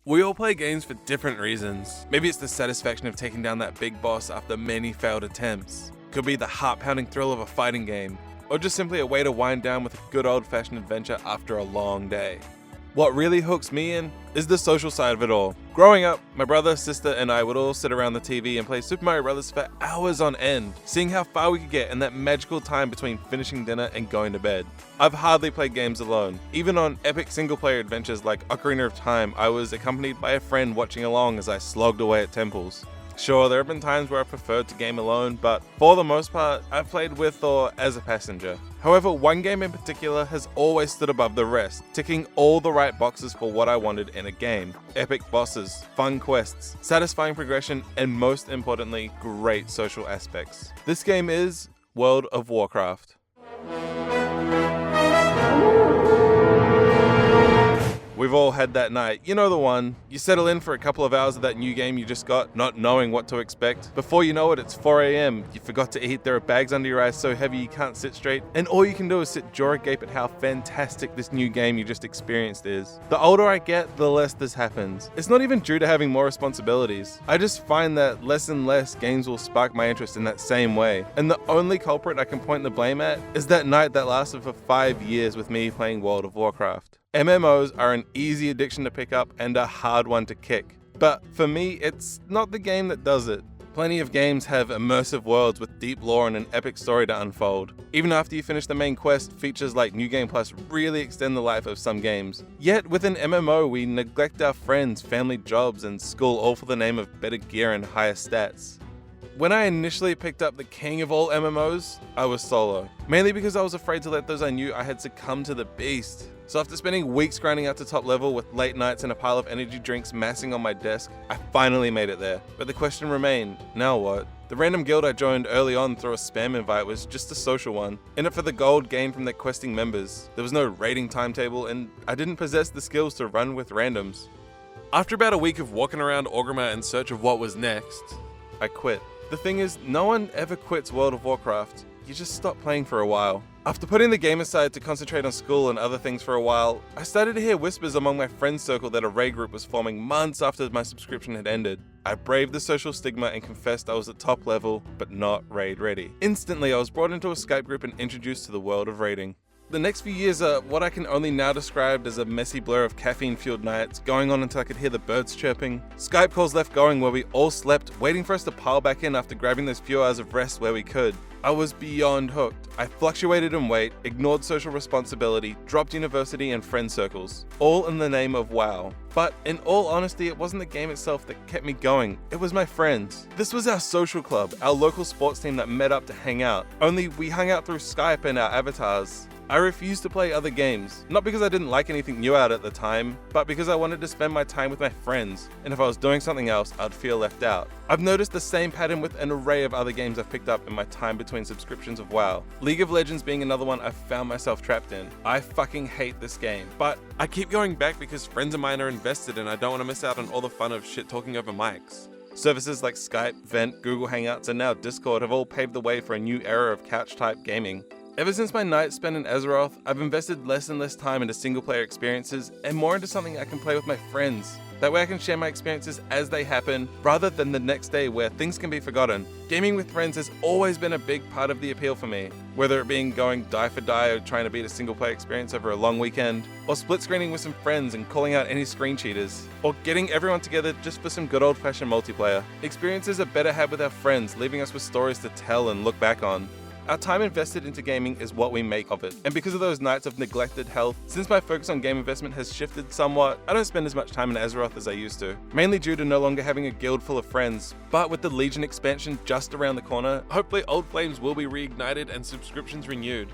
We all play games for different reasons. Maybe it's the satisfaction of taking down that big boss after many failed attempts. Could be the heart-pounding thrill of a fighting game, or just simply a way to wind down with a good old-fashioned adventure after a long day. What really hooks me in is the social side of it all. Growing up, my brother, sister, and I would all sit around the TV and play Super Mario Bros. For hours on end, seeing how far we could get in that magical time between finishing dinner and going to bed. I've hardly played games alone. Even on epic single-player adventures like Ocarina of Time, I was accompanied by a friend watching along as I slogged away at temples. Sure, there have been times where I preferred to game alone, but for the most part, I've played with or as a passenger. However, one game in particular has always stood above the rest, ticking all the right boxes for what I wanted in a game. Epic bosses, fun quests, satisfying progression, and most importantly, great social aspects. This game is World of Warcraft. We've all had that night, you know the one. You settle in for a couple of hours of that new game you just got, not knowing what to expect. Before you know it, it's 4 AM, you forgot to eat, there are bags under your eyes so heavy you can't sit straight, and all you can do is sit jaw agape at how fantastic this new game you just experienced is. The older I get, the less this happens. It's not even due to having more responsibilities. I just find that less and less games will spark my interest in that same way. And the only culprit I can point the blame at is that night that lasted for 5 years with me playing World of Warcraft. MMOs are an easy addiction to pick up and a hard one to kick. But for me, it's not the game that does it. Plenty of games have immersive worlds with deep lore and an epic story to unfold. Even after you finish the main quest, features like New Game Plus really extend the life of some games. Yet with an MMO, we neglect our friends, family, jobs, and school, all for the name of better gear and higher stats. When I initially picked up the king of all MMOs, I was solo. Mainly because I was afraid to let those I knew I had succumbed to the beast. So after spending weeks grinding out to top level with late nights and a pile of energy drinks massing on my desk, I finally made it there. But the question remained, now what? The random guild I joined early on through a spam invite was just a social one, in it for the gold gained from their questing members. There was no raiding timetable, and I didn't possess the skills to run with randoms. After about a week of walking around Orgrimmar in search of what was next, I quit. The thing is, no one ever quits World of Warcraft. You just stop playing for a while. After putting the game aside to concentrate on school and other things for a while, I started to hear whispers among my friend circle that a raid group was forming months after my subscription had ended. I braved the social stigma and confessed I was at top level, but not raid ready. Instantly, I was brought into a Skype group and introduced to the world of raiding. The next few years are what I can only now describe as a messy blur of caffeine-fueled nights, going on until I could hear the birds chirping. Skype calls left going where we all slept, waiting for us to pile back in after grabbing those few hours of rest where we could. I was beyond hooked. I fluctuated in weight, ignored social responsibility, dropped university and friend circles, all in the name of WoW. But in all honesty, it wasn't the game itself that kept me going, it was my friends. This was our social club, our local sports team that met up to hang out, only we hung out through Skype and our avatars. I refused to play other games, not because I didn't like anything new out at the time, but because I wanted to spend my time with my friends, and if I was doing something else, I'd feel left out. I've noticed the same pattern with an array of other games I've picked up in my time between subscriptions of WoW. League of Legends being another one I've found myself trapped in. I fucking hate this game, but I keep going back because friends of mine are invested and I don't want to miss out on all the fun of shit talking over mics. Services like Skype, Vent, Google Hangouts, and now Discord have all paved the way for a new era of couch-type gaming. Ever since my nights spent in Azeroth, I've invested less and less time into single-player experiences and more into something I can play with my friends. That way I can share my experiences as they happen, rather than the next day where things can be forgotten. Gaming with friends has always been a big part of the appeal for me, whether it being going die for die or trying to beat a single-player experience over a long weekend, or split-screening with some friends and calling out any screen cheaters, or getting everyone together just for some good old-fashioned multiplayer. Experiences are better had with our friends, leaving us with stories to tell and look back on. Our time invested into gaming is what we make of it. And because of those nights of neglected health, since my focus on game investment has shifted somewhat, I don't spend as much time in Azeroth as I used to. Mainly due to no longer having a guild full of friends. But with the Legion expansion just around the corner, hopefully old flames will be reignited and subscriptions renewed.